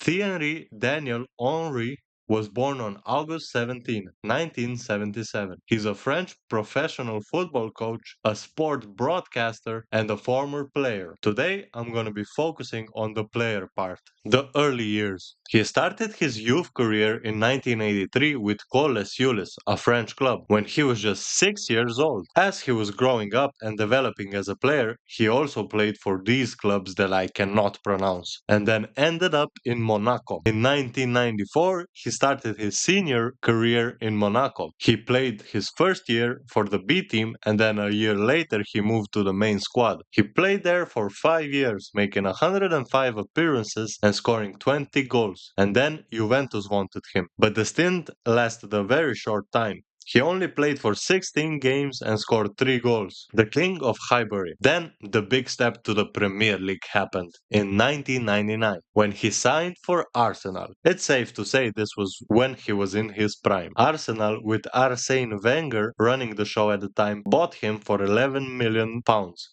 Thierry Daniel Henry was born on August 17, 1977. He's a French professional football coach, a sport broadcaster, and a former player. Today, I'm going to be focusing on the player part. The early years. He started his youth career in 1983 with Coles Yulis, a French club, when he was just 6 years old. As he was growing up and developing as a player, he also played for these clubs that I cannot pronounce, and then ended up in Monaco. In 1994, he started his senior career in Monaco. He played his first year for the B team, and then a year later he moved to the main squad. He played there for 5 years, making 105 appearances and scoring 20 goals. And then Juventus wanted him. But the stint lasted a very short time. He only played for 16 games and scored 3 goals. The King of Highbury. Then the big step to the Premier League happened in 1999 when he signed for Arsenal. It's safe to say this was when he was in his prime. Arsenal, with Arsene Wenger running the show at the time, bought him for £11 million.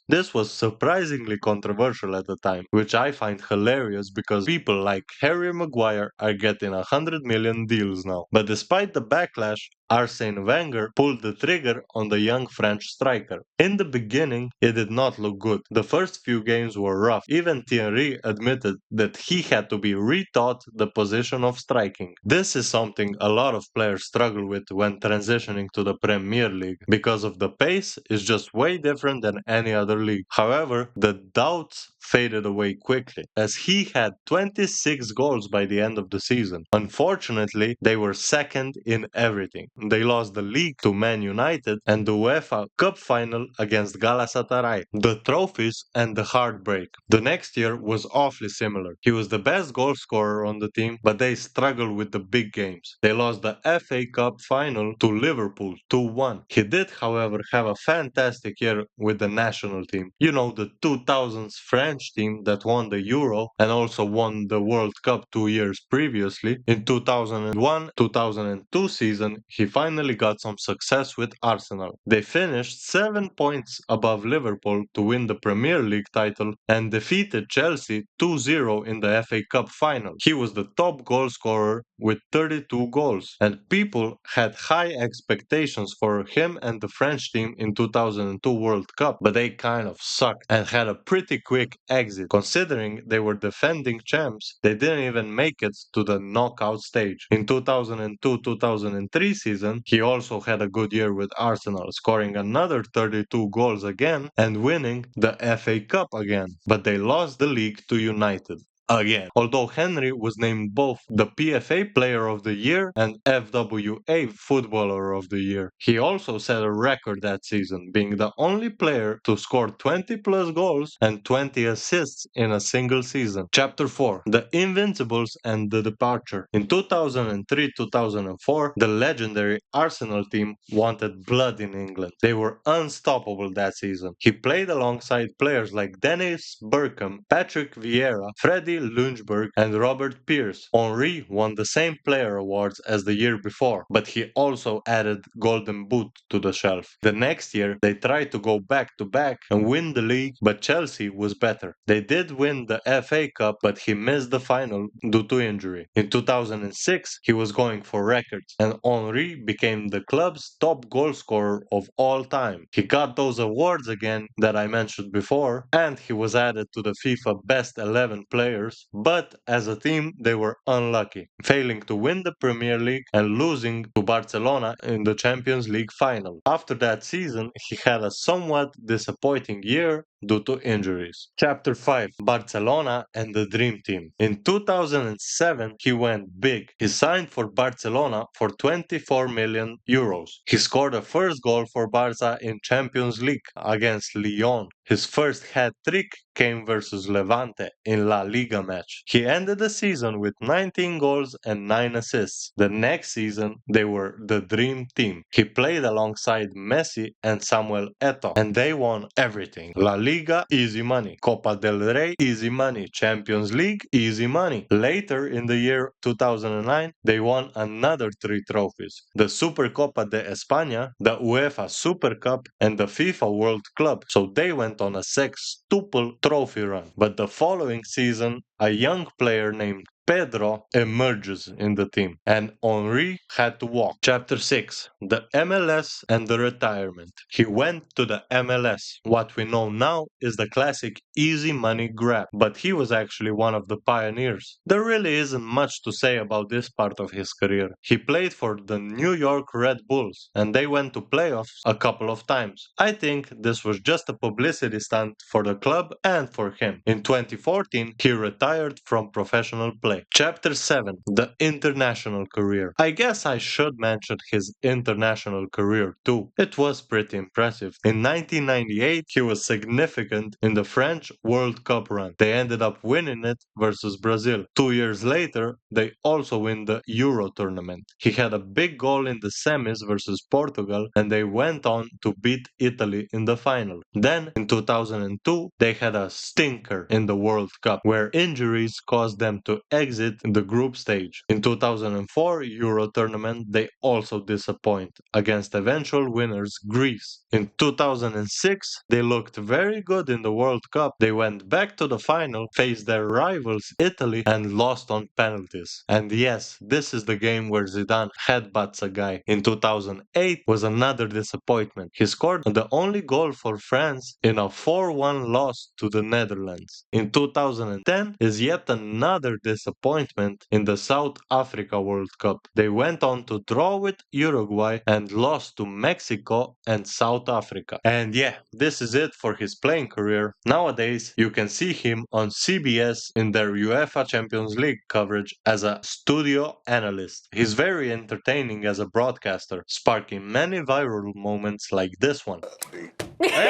This was surprisingly controversial at the time, which I find hilarious because people like Harry Maguire are getting 100 million deals now. But despite the backlash, Arsene Wenger pulled the trigger on the young French striker. In the beginning, it did not look good. The first few games were rough. Even Thierry admitted that he had to be retaught the position of striking. This is something a lot of players struggle with when transitioning to the Premier League, because of the pace is just way different than any other league. However, the doubts faded away quickly, as he had 26 goals by the end of the season. Unfortunately, they were second in everything. They lost the league to Man United and the UEFA Cup final against Galatasaray, the trophies and the heartbreak. The next year was awfully similar. He was the best goal scorer on the team, but they struggled with the big games. They lost the FA Cup final to Liverpool 2-1. He did, however, have a fantastic year with the national team. You know, the 2000s French team that won the Euro and also won the World Cup 2 years previously. In 2001-2002 season, he finally got some success with Arsenal. They finished 7 points above Liverpool to win the Premier League title and defeated Chelsea 2-0 in the FA Cup final. He was the top goal scorer with 32 goals, and people had high expectations for him and the French team in 2002 World Cup, but they kind of sucked and had a pretty quick exit. Considering they were defending champs, they didn't even make it to the knockout stage. In 2002-2003 season, he also had a good year with Arsenal, scoring another 32 goals again and winning the FA Cup again. But they lost the league to United again. Although Henry was named both the PFA Player of the Year and FWA Footballer of the Year. He also set a record that season, being the only player to score 20 plus goals and 20 assists in a single season. Chapter 4. The Invincibles and the Departure. In 2003-2004, the legendary Arsenal team wanted blood in England. They were unstoppable that season. He played alongside players like Dennis Bergkamp, Patrick Vieira, Freddie Ljungberg, and Robert Pearce. Henry won the same player awards as the year before, but he also added Golden Boot to the shelf. The next year, they tried to go back to back and win the league, but Chelsea was better. They did win the FA Cup, but he missed the final due to injury. In 2006, he was going for records, and Henry became the club's top goal scorer of all time. He got those awards again that I mentioned before, and he was added to the FIFA Best 11 players, but as a team, they were unlucky, failing to win the Premier League and losing to Barcelona in the Champions League final. After that season, he had a somewhat disappointing year due to injuries. Chapter 5. Barcelona and the Dream Team. In 2007, he went big. He signed for Barcelona for 24 million euros. He scored a first goal for Barca in Champions League against Lyon. His first hat-trick came versus Levante in La Liga match. He ended the season with 19 goals and 9 assists. The next season, they were the Dream Team. He played alongside Messi and Samuel Eto'o, and they won everything. La Liga, easy money. Copa del Rey, easy money. Champions League, easy money. Later in the year 2009, they won another 3 trophies: the Supercopa de España, the UEFA Super Cup, and the FIFA World Club. So they went on a sextuple trophy run. But the following season, a young player named Pedro emerges in the team, and Henry had to walk. Chapter 6: The MLS and the retirement. He went to the MLS. What we know now is the classic easy money grab, but he was actually one of the pioneers. There really isn't much to say about this part of his career. He played for the New York Red Bulls, and they went to playoffs a couple of times. I think this was just a publicity stunt for the club and for him. In 2014, he retired from professional play. Chapter 7: The international career. I guess I should mention his international career too. It was pretty impressive. In 1998, he was significant in the French World Cup run. They ended up winning it versus Brazil. 2 years later, they also win the Euro tournament. He had a big goal in the semis versus Portugal, and they went on to beat Italy in the final. Then, in 2002, they had a stinker in the World Cup, where injuries caused them to exit the group stage. In 2004 Euro tournament, they also disappoint against eventual winners Greece. In 2006, they looked very good in the World Cup. They went back to the final, faced their rivals Italy, and lost on penalties. And yes, this is the game where Zidane headbutts a guy. In 2008 was another disappointment. He scored the only goal for France in a 4-1 loss to the Netherlands. In 2010 is yet another disappointment in the South Africa World Cup. They went on to draw with Uruguay and lost to Mexico and South Africa. And yeah, this is it for his playing career. Nowadays, you can see him on CBS in their UEFA Champions League coverage as a studio analyst. He's very entertaining as a broadcaster, sparking many viral moments like this one. Oh, yes!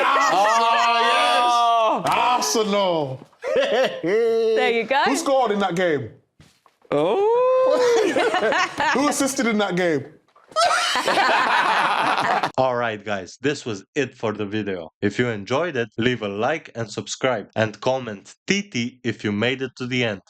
Arsenal! There you go. Who scored in that game? Oh. Who assisted in that game? Alright guys, this was it for the video. If you enjoyed it, leave a like and subscribe, and comment TT if you made it to the end.